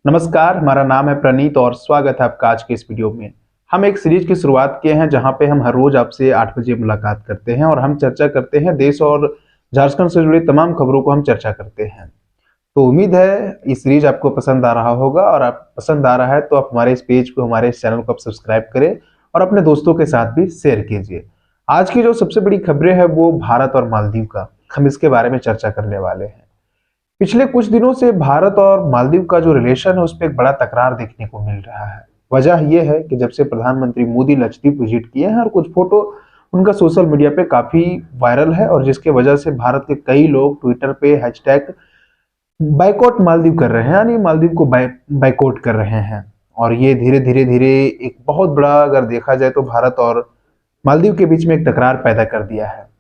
नमस्कार, हमारा नाम है प्रणीत और स्वागत है आपका आज के इस वीडियो में। हम एक सीरीज की शुरुआत किए हैं जहां पे हम हर रोज आपसे 8 बजे मुलाकात करते हैं और हम चर्चा करते हैं देश और झारखंड से जुड़ी तमाम खबरों को हम चर्चा करते हैं। तो उम्मीद है इस सीरीज आपको पसंद आ रहा होगा और आप पसंद आ रहा है तो आप हमारे इस पेज को, हमारे इस चैनल को आप सब्सक्राइब करें और अपने दोस्तों के साथ भी शेयर कीजिए। आज की जो सबसे बड़ी खबरें हैं वो भारत और मालदीव का, हम इसके बारे में चर्चा करने वाले हैं। पिछले कुछ दिनों से भारत और मालदीव का जो रिलेशन है उस पर एक बड़ा तकरार देखने को मिल रहा है। वजह यह है कि जब से प्रधानमंत्री मोदी लक्षद्वीप विजिट किए हैं और कुछ फोटो उनका सोशल मीडिया पे काफी वायरल है और जिसके वजह से भारत के कई लोग ट्विटर पे हैशटैग बाइकॉट मालदीव कर रहे हैं, यानी मालदीव को बाइकॉट कर रहे हैं। और ये धीरे धीरे धीरे एक बहुत बड़ा, अगर देखा जाए तो भारत और मालदीव के बीच में एक तकरार पैदा कर दिया है।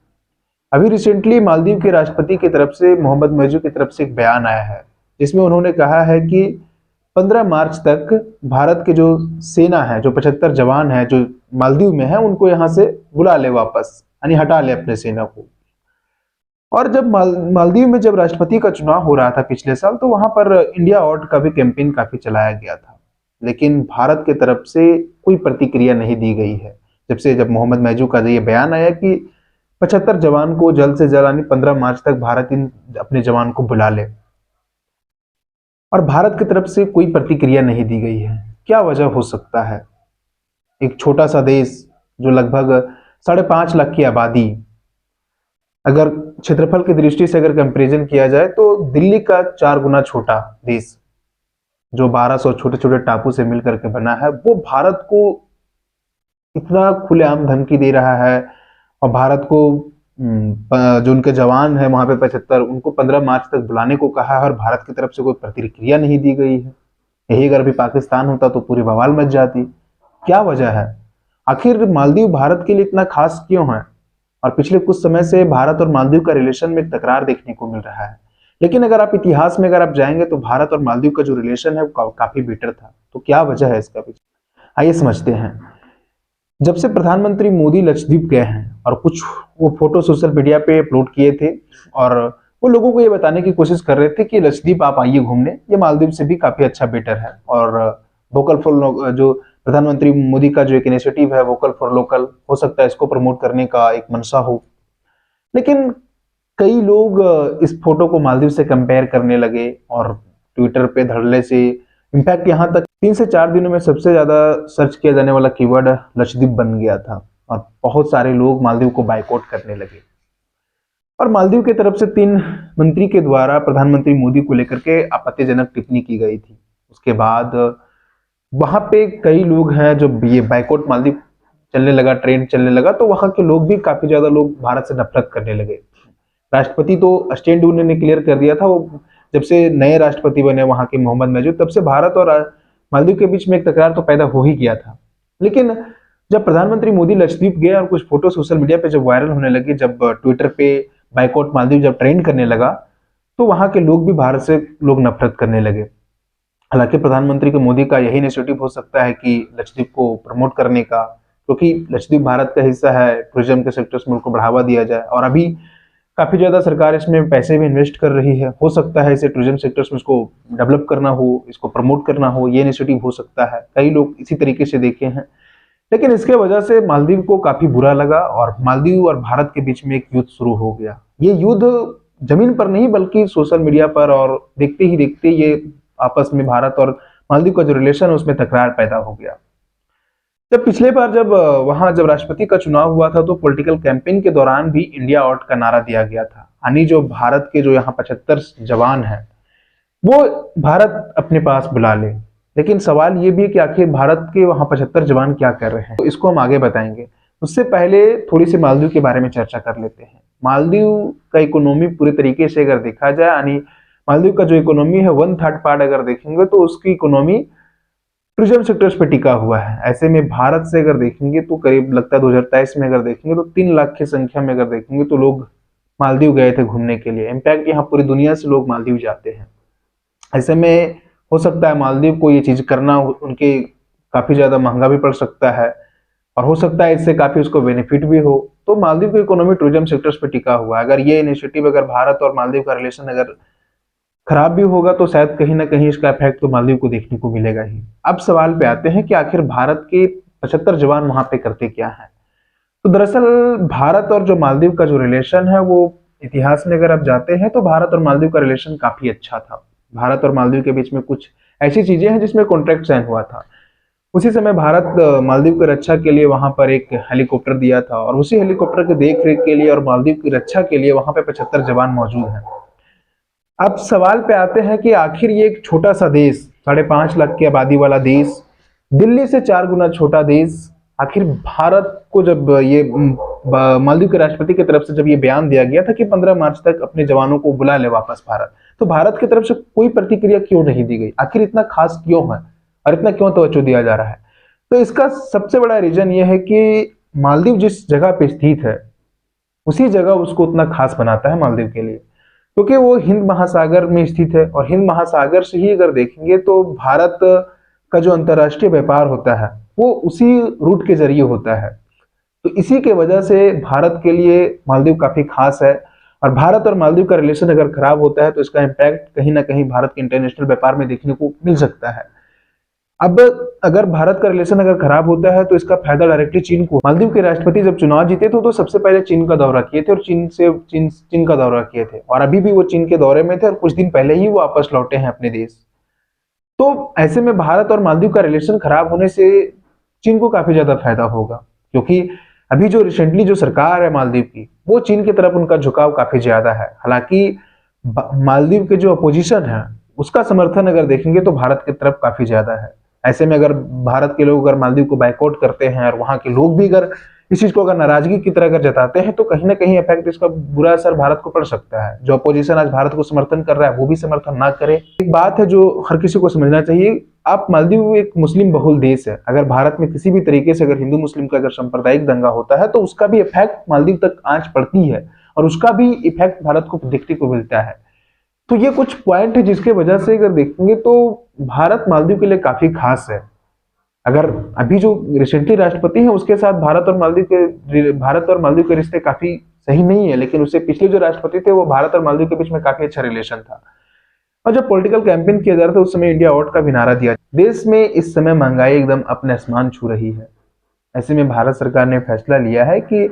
अभी रिसेंटली मालदीव के राष्ट्रपति की तरफ से, मोहम्मद मेजू की तरफ से एक बयान आया है जिसमें उन्होंने कहा है कि 15 मार्च तक भारत के जो सेना है, जो 75 जवान है जो मालदीव में है, उनको यहाँ से बुला ले वापस, यानी हटा ले अपने सेना को। और जब मालदीव में जब राष्ट्रपति का चुनाव हो रहा था पिछले साल, तो वहां पर इंडिया आउट का भी कैंपेन काफी चलाया गया था, लेकिन भारत की तरफ से कोई प्रतिक्रिया नहीं दी गई है। जब मोहम्मद मेजू का ये बयान आया कि 75 जवान को जल्द से जल्द, यानी 15 मार्च तक भारत इन अपने जवान को बुला ले, और भारत की तरफ से कोई प्रतिक्रिया नहीं दी गई है। क्या वजह हो सकता है? एक छोटा सा देश जो लगभग 5.5 लाख की आबादी, अगर क्षेत्रफल की दृष्टि से अगर कंपैरिजन किया जाए तो दिल्ली का 4 गुना छोटा देश जो 1200 छोटे छोटे टापू से मिलकर के बना है, वो भारत को इतना खुलेआम धमकी दे रहा है। और भारत को जो उनके जवान है वहां पे 75, उनको 15 मार्च तक बुलाने को कहा है और भारत की तरफ से कोई प्रतिक्रिया नहीं दी गई है। यही अगर अभी पाकिस्तान होता तो पूरी बवाल मच जाती। क्या वजह है? आखिर मालदीव भारत के लिए इतना खास क्यों है? और पिछले कुछ समय से भारत और मालदीव का रिलेशन में एक तकरार देखने को मिल रहा है। लेकिन अगर आप इतिहास में अगर आप जाएंगे तो भारत और मालदीव का जो रिलेशन है वो काफी बेटर था। तो क्या वजह है इसका पीछे, आइए समझते हैं। जब से प्रधानमंत्री मोदी लक्षद्वीप गए हैं और कुछ वो फोटो सोशल मीडिया पे अपलोड किए थे और वो लोगों को ये बताने की कोशिश कर रहे थे कि लक्षद्वीप आप आइए घूमने, ये मालदीव से भी काफी अच्छा बेटर है। और वोकल फॉर जो प्रधानमंत्री मोदी का जो एक इनिशिएटिव है वोकल फॉर लोकल, हो सकता है इसको प्रमोट करने का एक मंशा हो। लेकिन कई लोग इस फोटो को मालदीव से कंपेयर करने लगे और ट्विटर पे धड़ल्ले से, इनफैक्ट यहाँ तक 3 से 4 दिनों में सबसे ज्यादा सर्च किया जाने वाला कीवर्ड लक्षद्वीप बन गया था और बहुत सारे लोग मालदीव को बाइकआउट करने लगे। और मालदीव की तरफ से 3 मंत्री के द्वारा प्रधानमंत्री मोदी को लेकर के आपत्तिजनक टिप्पणी की गई थी। उसके बाद वहां पे कई लोग हैं, जो ये बाइकआउट मालदीव चलने लगा, ट्रेंड चलने लगा, तो वहां के लोग भी काफी ज्यादा लोग भारत से नफरत करने लगे। राष्ट्रपति तो स्टैंड उन्होंने क्लियर कर दिया था, वो जब से नए राष्ट्रपति बने वहां के मोहम्मद मेजू, तब से भारत और मालदीव के बीच में एक तकरार तो पैदा हो ही गया था। लेकिन जब प्रधानमंत्री मोदी लक्षद्वीप गए और कुछ फोटो सोशल मीडिया पे जब वायरल होने लगे, जब ट्विटर पे बाइकआउट मालदीव जब ट्रेंड करने लगा, तो वहां के लोग भी भारत से लोग नफरत करने लगे। हालांकि प्रधानमंत्री के मोदी का यही इनिशिएटिव हो सकता है कि लक्षद्वीप को प्रमोट करने का, क्योंकि लक्षद्वीप भारत का हिस्सा है, टूरिज्म के सेक्टर्स में उनको बढ़ावा दिया जाए और अभी काफी ज्यादा सरकार इसमें पैसे भी इन्वेस्ट कर रही है। हो सकता है इसे टूरिज्म सेक्टर्स में इसको डेवलप करना हो, इसको प्रमोट करना हो, ये इनिशिएटिव हो सकता है। कई लोग इसी तरीके से देखे हैं। लेकिन इसके वजह से मालदीव को काफी बुरा लगा और मालदीव और भारत के बीच में एक युद्ध शुरू हो गया। ये युद्ध जमीन पर नहीं बल्कि सोशल मीडिया पर, और देखते ही देखते ये आपस में भारत और मालदीव का जो रिलेशन है उसमें तकरार पैदा हो गया। जब पिछले बार जब राष्ट्रपति का चुनाव हुआ था तो पॉलिटिकल कैंपेन के दौरान भी इंडिया आउट का नारा दिया गया था, यानी जो भारत के जो यहाँ 75 जवान हैं वो भारत अपने पास बुला ले। लेकिन सवाल ये भी है कि आखिर भारत के वहां 75 जवान क्या कर रहे हैं, तो इसको हम आगे बताएंगे। उससे पहले थोड़ी सी मालदीव के बारे में चर्चा कर लेते हैं। मालदीव का इकोनॉमी पूरी तरीके से अगर देखा जाए, यानी मालदीव का जो इकोनॉमी है 1/3 पार्ट अगर देखेंगे तो उसकी इकोनॉमी टूरिज्म सेक्टर्स पे टिका हुआ है। ऐसे में भारत से अगर देखेंगे तो करीब लगता है 2023 में अगर देखेंगे तो 3 लाख की संख्या में अगर देखेंगे तो लोग मालदीव गए थे घूमने के लिए। इनफैक्ट यहाँ पूरी दुनिया से लोग मालदीव जाते हैं। ऐसे में हो सकता है मालदीव को ये चीज करना उनके काफी ज्यादा महंगा भी पड़ सकता है और हो सकता है इससे काफी उसको बेनिफिट भी हो। तो मालदीव की इकोनॉमी टूरिज्म सेक्टर्स पे टिका हुआ है। अगर ये इनिशिएटिव, अगर भारत और मालदीव का रिलेशन अगर खराब भी होगा तो शायद कहीं ना कहीं इसका इफेक्ट तो मालदीव को देखने को मिलेगा ही। अब सवाल पे आते हैं कि आखिर भारत के 75 जवान वहां पे करते क्या है। तो दरअसल भारत और जो मालदीव का जो रिलेशन है वो इतिहास में अगर आप जाते हैं तो भारत और मालदीव का रिलेशन काफी अच्छा था। भारत और मालदीव के बीच में कुछ ऐसी चीजें हैं जिसमें कॉन्ट्रैक्ट साइन हुआ था। उसी समय भारत मालदीव की रक्षा के लिए वहां पर एक हेलीकॉप्टर दिया था और उसी हेलीकॉप्टर की देख रेख के लिए और मालदीव की रक्षा के लिए वहां पे 75 जवान मौजूद हैं। अब सवाल पे आते हैं कि आखिर ये एक छोटा सा देश, 5.5 लाख की आबादी वाला देश, दिल्ली से 4 गुना छोटा देश, आखिर भारत को जब ये मालदीव के राष्ट्रपति की तरफ से जब ये बयान दिया गया था कि 15 मार्च तक अपने जवानों को बुला ले वापस भारत, तो भारत की तरफ से कोई प्रतिक्रिया क्यों नहीं दी गई? आखिर इतना खास क्यों है और इतना क्यों तवज्जो दिया जा रहा है? तो इसका सबसे बड़ा रीजन ये है कि मालदीव जिस जगह पे स्थित है उसी जगह उसको उतना खास बनाता है मालदीव के लिए, क्योंकि वो हिंद महासागर में स्थित है और हिंद महासागर से ही अगर देखेंगे तो भारत का जो अंतरराष्ट्रीय व्यापार होता है वो उसी रूट के जरिए होता है। तो इसी के वजह से भारत के लिए मालदीव काफी खास है और भारत और मालदीव का रिलेशन अगर खराब होता है तो इसका इम्पैक्ट कहीं ना कहीं भारत के इंटरनेशनल व्यापार में देखने को मिल सकता है। अब अगर भारत का रिलेशन अगर खराब होता है तो इसका फायदा डायरेक्टली चीन को। मालदीव के राष्ट्रपति जब चुनाव जीते थे तो सबसे पहले चीन का दौरा किए थे और चीन का दौरा किए थे और अभी भी वो चीन के दौरे में थे और कुछ दिन पहले ही वो वापस लौटे हैं अपने देश। तो ऐसे में भारत और मालदीव का रिलेशन खराब होने से चीन को काफी ज्यादा फायदा होगा, क्योंकि अभी जो रिसेंटली जो सरकार है मालदीव की वो चीन की तरफ उनका झुकाव काफी ज्यादा है। हालांकि मालदीव के जो अपोजिशन है उसका समर्थन अगर देखेंगे तो भारत की तरफ काफी ज्यादा है। ऐसे में अगर भारत के लोग अगर मालदीव को बायकॉट करते हैं और वहां के लोग भी अगर इस चीज को अगर नाराजगी की तरह अगर जताते हैं तो कहीं ना कहीं इफेक्ट इसका बुरा असर भारत को पड़ सकता है। जो अपोजिशन आज भारत को समर्थन कर रहा है वो भी समर्थन ना करे। एक बात है जो हर किसी को समझना चाहिए, आप मालदीव एक मुस्लिम बहुल देश है, अगर भारत में किसी भी तरीके से अगर हिंदू मुस्लिम का अगर सांप्रदायिक दंगा होता है तो उसका भी इफेक्ट मालदीव तक आंच पड़ती है और उसका भी इफेक्ट भारत को देखने को मिलता है। तो ये कुछ पॉइंट है जिसके वजह से अगर देखेंगे तो भारत मालदीव के लिए काफी खास है। अगर अभी जो रिसेंटली राष्ट्रपति है उसके साथ भारत और मालदीव के रिश्ते काफी सही नहीं है, लेकिन उससे पिछले जो राष्ट्रपति थे वो भारत और मालदीव के बीच में काफी अच्छा रिलेशन था। और जब पॉलिटिकल कैंपेन किया जा रहा था उस समय इंडिया आउट का भी नारा दिया। देश में इस समय महंगाई एकदम अपने आसमान छू रही है। ऐसे में भारत सरकार ने फैसला लिया है कि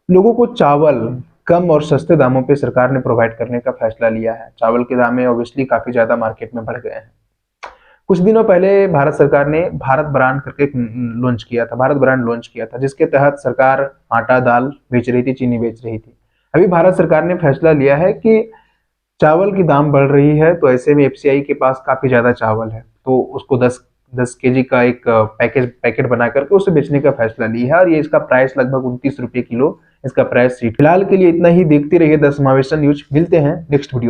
लोगों को चावल कम और सस्ते दामों पे सरकार ने प्रोवाइड करने का फैसला लिया है। चावल के दाम ऑब्वियसली काफी ज्यादा मार्केट में बढ़ गए हैं। कुछ दिनों पहले भारत सरकार ने भारत ब्रांड करके लॉन्च किया था जिसके तहत सरकार आटा दाल बेच रही थी, चीनी बेच रही थी। अभी भारत सरकार ने फैसला लिया है कि चावल की दाम बढ़ रही है तो ऐसे में एफसीआई के पास काफी ज्यादा चावल है तो उसको 10 केजी का एक पैकेट बना करके उसे बेचने का फैसला लिया है और ये इसका प्राइस लगभग 29 रुपए किलो इसका प्राइस। फिलहाल के लिए इतना ही। देखते रहिए द समावेशन न्यूज। मिलते हैं नेक्स्ट वीडियो।